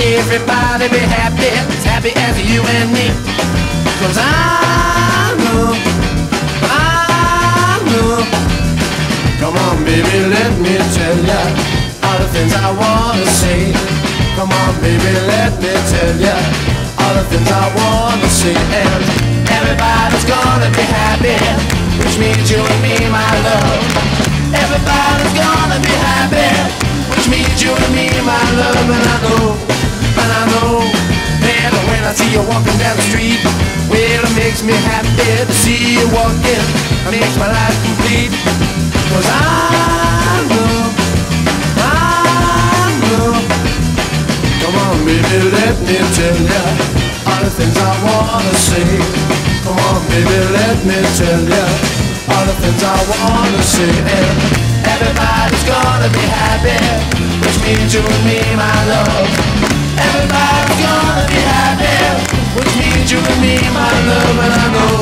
Everybody be happy, as happy as you and me. 'Cause I know. Come on baby, let me tell ya all the things I wanna say. Come on baby, let me tell ya all the things I wanna say. And everybody's gonna be happy, which means you and me, my love. Everybody's gonna be happy, which means you and me, my love. And I know, man, when I see you walking down the street, well, it makes me happy to see you walking. It makes my life complete. 'Cause I know. Come on baby, let me tell ya all the things I wanna say. Come on baby, let me tell ya all the things I wanna say. And everybody's gonna be happy, which means you and me, my love. Everybody's gonna be happy, which means you and me, my love. And I know.